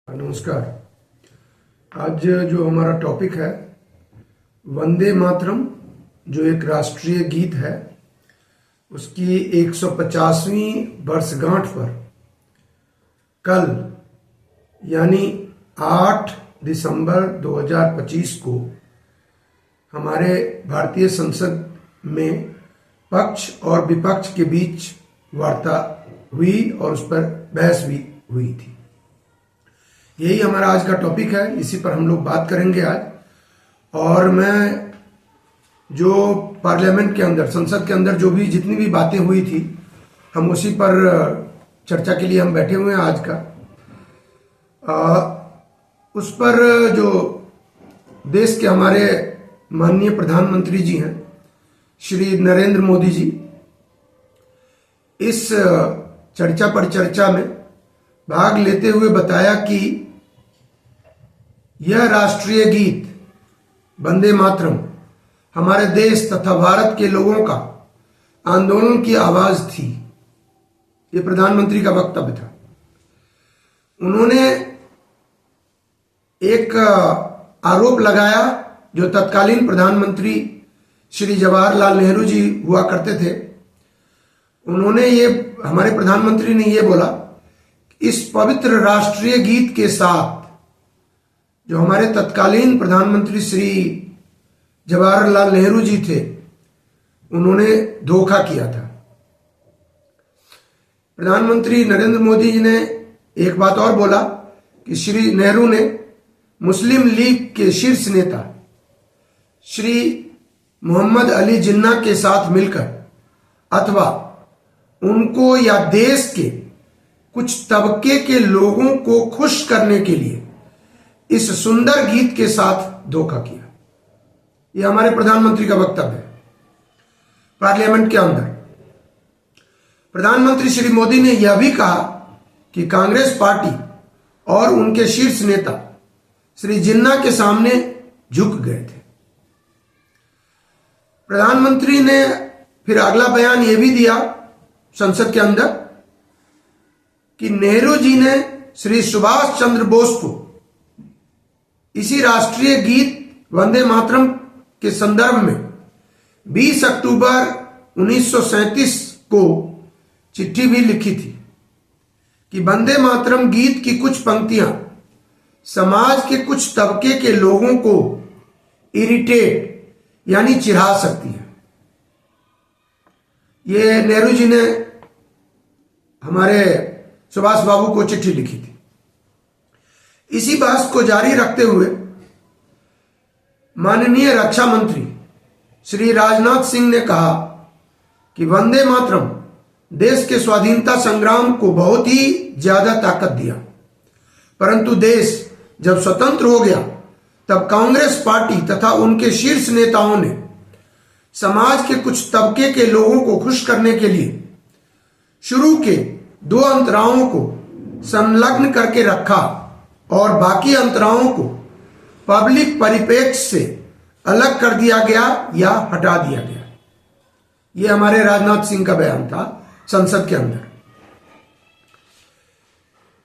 नमस्कार। आज जो हमारा टॉपिक है वंदे मातरम, जो एक राष्ट्रीय गीत है, उसकी 150वीं वर्षगांठ पर कल यानी 8 दिसंबर 2025 को हमारे भारतीय संसद में पक्ष और विपक्ष के बीच वार्ता हुई और उस पर बहस भी हुई थी। यही हमारा आज का टॉपिक है, इसी पर हम लोग बात करेंगे आज। और मैं जो पार्लियामेंट के अंदर, संसद के अंदर जो भी जितनी भी बातें हुई थी, हम उसी पर चर्चा के लिए हम बैठे हुए हैं आज का। उस पर जो देश के हमारे माननीय प्रधानमंत्री जी हैं, श्री नरेंद्र मोदी जी, इस चर्चा पर चर्चा में भाग लेते हुए बताया कि यह राष्ट्रीय गीत वंदे मातरम हमारे देश तथा भारत के लोगों का आंदोलन की आवाज थी। ये प्रधानमंत्री का वक्तव्य था। उन्होंने एक आरोप लगाया जो तत्कालीन प्रधानमंत्री श्री जवाहरलाल नेहरू जी हुआ करते थे। उन्होंने ये, हमारे प्रधानमंत्री ने ये बोला, इस पवित्र राष्ट्रीय गीत के साथ जो हमारे तत्कालीन प्रधानमंत्री श्री जवाहरलाल नेहरू जी थे, उन्होंने धोखा किया था। प्रधानमंत्री नरेंद्र मोदी जी ने एक बात और बोला कि श्री नेहरू ने मुस्लिम लीग के शीर्ष नेता श्री मोहम्मद अली जिन्ना के साथ मिलकर अथवा उनको या देश के कुछ तबके के लोगों को खुश करने के लिए इस सुंदर गीत के साथ धोखा किया। यह हमारे प्रधानमंत्री का वक्तव्य है पार्लियामेंट के अंदर। प्रधानमंत्री श्री मोदी ने यह भी कहा कि कांग्रेस पार्टी और उनके शीर्ष नेता श्री जिन्ना के सामने झुक गए थे। प्रधानमंत्री ने फिर अगला बयान यह भी दिया संसद के अंदर कि नेहरू जी ने श्री सुभाष चंद्र बोस को इसी राष्ट्रीय गीत वंदे मातरम के संदर्भ में 20 अक्टूबर 1937 को चिट्ठी भी लिखी थी कि वंदे मातरम गीत की कुछ पंक्तियां समाज के कुछ तबके के लोगों को इरिटेट यानी चिढ़ा सकती है। ये नेहरू जी ने हमारे सुभाष बाबू को चिट्ठी लिखी थी। इसी बहस को जारी रखते हुए माननीय रक्षा मंत्री श्री राजनाथ सिंह ने कहा कि वंदे मातरम देश के स्वाधीनता संग्राम को बहुत ही ज्यादा ताकत दिया, परंतु देश जब स्वतंत्र हो गया तब कांग्रेस पार्टी तथा उनके शीर्ष नेताओं ने समाज के कुछ तबके के लोगों को खुश करने के लिए शुरू के 2 अंतराओं को संलग्न करके रखा और बाकी अंतराओं को पब्लिक परिप्रेक्ष्य से अलग कर दिया गया या हटा दिया गया। यह हमारे राजनाथ सिंह का बयान था संसद के अंदर।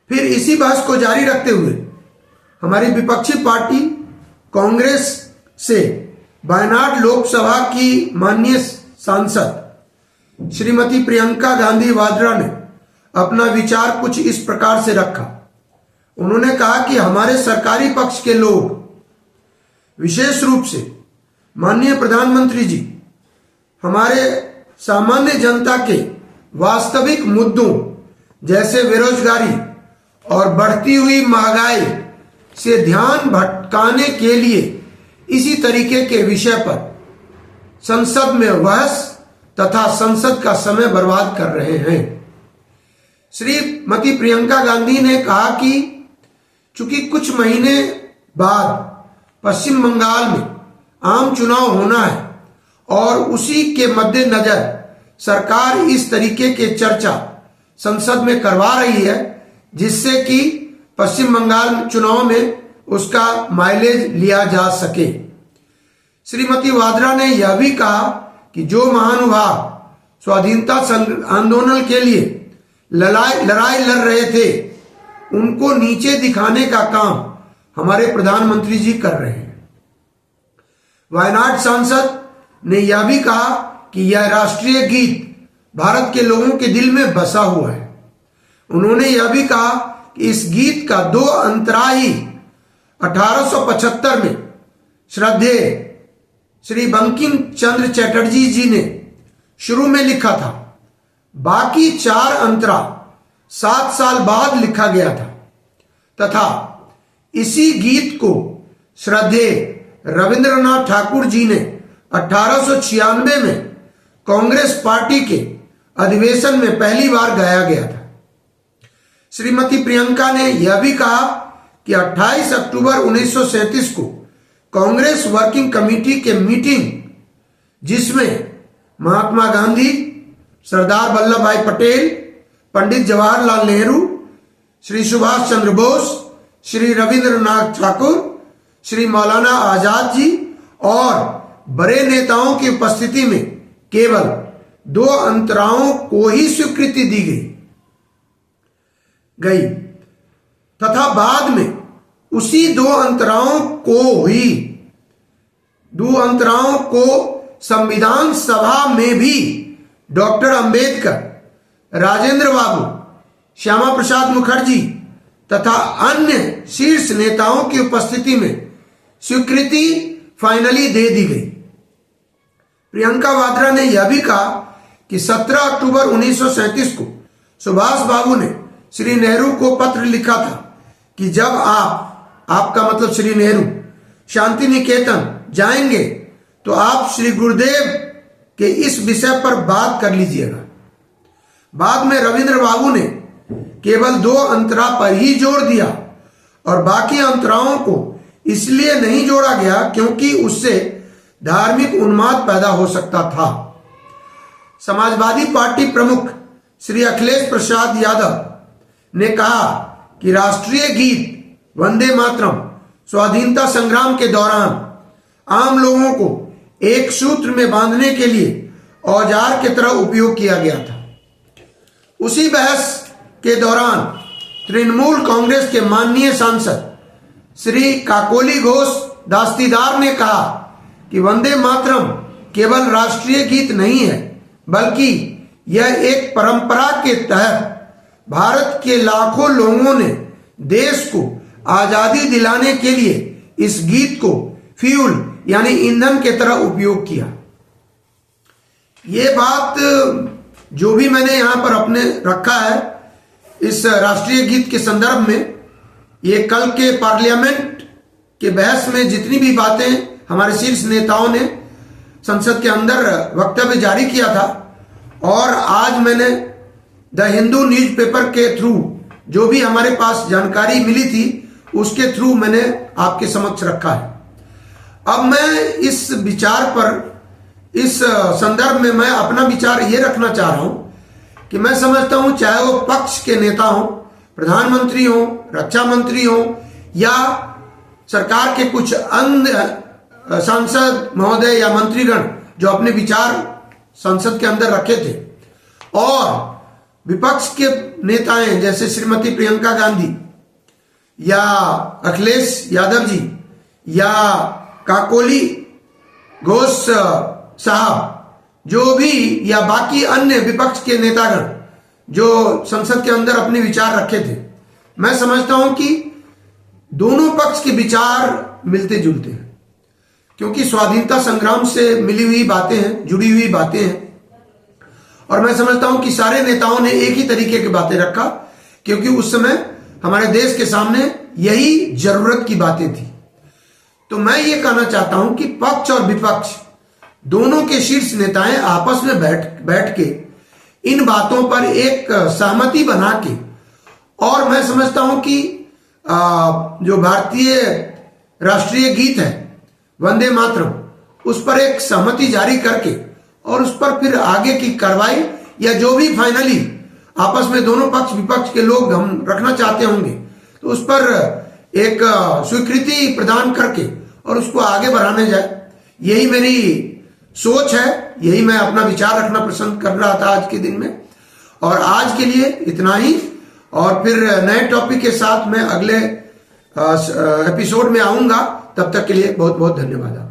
फिर इसी बहस को जारी रखते हुए हमारी विपक्षी पार्टी कांग्रेस से वायनाड लोकसभा की माननीय सांसद श्रीमती प्रियंका गांधी वाड्रा ने अपना विचार कुछ इस प्रकार से रखा। उन्होंने कहा कि हमारे सरकारी पक्ष के लोग, विशेष रूप से माननीय प्रधानमंत्री जी, हमारे सामान्य जनता के वास्तविक मुद्दों जैसे बेरोजगारी और बढ़ती हुई महंगाई से ध्यान भटकाने के लिए इसी तरीके के विषय पर संसद में बहस तथा संसद का समय बर्बाद कर रहे हैं। श्रीमती प्रियंका गांधी ने कहा कि चूंकि कुछ महीने बाद पश्चिम बंगाल में आम चुनाव होना है और उसी के मद्देनजर सरकार इस तरीके के चर्चा संसद में करवा रही है जिससे कि पश्चिम बंगाल चुनाव में उसका माइलेज लिया जा सके। श्रीमती वाड्रा ने यह भी कहा कि जो महानुभाव स्वाधीनता आंदोलन के लिए लड़ाई लड़ रहे थे उनको नीचे दिखाने का काम हमारे प्रधानमंत्री जी कर रहे हैं। वायनाड सांसद ने यह भी कहा कि यह राष्ट्रीय गीत भारत के लोगों के दिल में बसा हुआ है। उन्होंने यह भी कहा कि इस गीत का 2 अंतराही 1875 में श्रद्धेय श्री बंकिम चंद्र चटर्जी जी ने शुरू में लिखा था। बाकी 4 अंतरा 7 साल बाद लिखा गया था तथा इसी गीत को श्रद्धेय रविंद्रनाथ ठाकुर जी ने 1896 में कांग्रेस पार्टी के अधिवेशन में पहली बार गाया गया था। श्रीमती प्रियंका ने यह भी कहा कि 28 अक्टूबर 1937 को कांग्रेस वर्किंग कमेटी के मीटिंग, जिसमें महात्मा गांधी, सरदार वल्लभ भाई पटेल, पंडित जवाहरलाल नेहरू, श्री सुभाष चंद्र बोस, श्री रविंद्रनाथ ठाकुर, श्री मौलाना आजाद जी और बड़े नेताओं की उपस्थिति में केवल 2 अंतराओं को ही स्वीकृति दी गई तथा बाद में उसी 2 अंतराओं को संविधान सभा में भी डॉक्टर अंबेडकर, राजेंद्र बाबू, श्यामा प्रसाद मुखर्जी तथा अन्य शीर्ष नेताओं की उपस्थिति में स्वीकृति फाइनली दे दी गई। प्रियंका वाड्रा ने यह भी कहा कि 17 अक्टूबर 1937 को सुभाष बाबू ने श्री नेहरू को पत्र लिखा था कि जब आपका मतलब श्री नेहरू शांति निकेतन जाएंगे तो आप श्री गुरुदेव के इस विषय पर बात कर लीजिएगा। बाद में रविंद्र बाबू ने केवल 2 अंतरा पर ही जोर दिया और बाकी अंतराओं को इसलिए नहीं जोड़ा गया क्योंकि उससे धार्मिक उन्माद पैदा हो सकता था। समाजवादी पार्टी प्रमुख श्री अखिलेश प्रसाद यादव ने कहा कि राष्ट्रीय गीत वंदे मातरम स्वाधीनता संग्राम के दौरान आम लोगों को एक सूत्र में बांधने के लिए औजार की तरह उपयोग किया गया था। उसी बहस के दौरान तृणमूल कांग्रेस के माननीय सांसद श्री काकोली घोष दास्तीदार ने कहा कि वंदे मातरम केवल राष्ट्रीय गीत नहीं है, बल्कि यह एक परंपरा के तहत भारत के लाखों लोगों ने देश को आजादी दिलाने के लिए इस गीत को फ्यूल यानी ईंधन के तरह उपयोग किया। ये बात जो भी मैंने यहां पर अपने रखा है इस राष्ट्रीय गीत के संदर्भ में, ये कल के पार्लियामेंट के बहस में जितनी भी बातें हमारे शीर्ष नेताओं ने संसद के अंदर वक्तव्य जारी किया था और आज मैंने द हिंदू न्यूज़पेपर के थ्रू जो भी हमारे पास जानकारी मिली थी उसके थ्रू मैंने आपके समक्ष रखा है। अब मैं इस विचार पर, इस संदर्भ में मैं अपना विचार ये रखना चाह रहा हूं कि मैं समझता हूं चाहे वो पक्ष के नेता हो, प्रधानमंत्री हो, रक्षा मंत्री हो या सरकार के कुछ अन्य सांसद महोदय या मंत्रीगण जो अपने विचार संसद के अंदर रखे थे, और विपक्ष के नेताएं जैसे श्रीमती प्रियंका गांधी या अखिलेश यादव जी या काकोली घोष साहब जो भी या बाकी अन्य विपक्ष के नेतागण जो संसद के अंदर अपने विचार रखे थे, मैं समझता हूं कि दोनों पक्ष के विचार मिलते जुलते हैं क्योंकि स्वाधीनता संग्राम से मिली हुई बातें हैं, जुड़ी हुई बातें हैं। और मैं समझता हूं कि सारे नेताओं ने एक ही तरीके की बातें रखा क्योंकि उस समय हमारे देश के सामने यही जरूरत की बातें थी। तो मैं ये कहना चाहता हूं कि पक्ष और विपक्ष दोनों के शीर्ष नेताएं आपस में बैठ के इन बातों पर एक सहमति बना के, और मैं समझता हूं कि जो भारतीय राष्ट्रीय गीत है वंदे मातरम, उस पर एक सहमति जारी करके और उस पर फिर आगे की कार्रवाई या जो भी फाइनली आपस में दोनों पक्ष विपक्ष के लोग हम रखना चाहते होंगे तो उस पर एक स्वीकृति प्रदान करके और उसको आगे बढ़ाने जाए, यही मेरी सोच है, यही मैं अपना विचार रखना पसंद कर रहा था आज के दिन में। और आज के लिए इतना ही, और फिर नए टॉपिक के साथ मैं अगले एपिसोड में आऊंगा। तब तक के लिए बहुत बहुत धन्यवाद।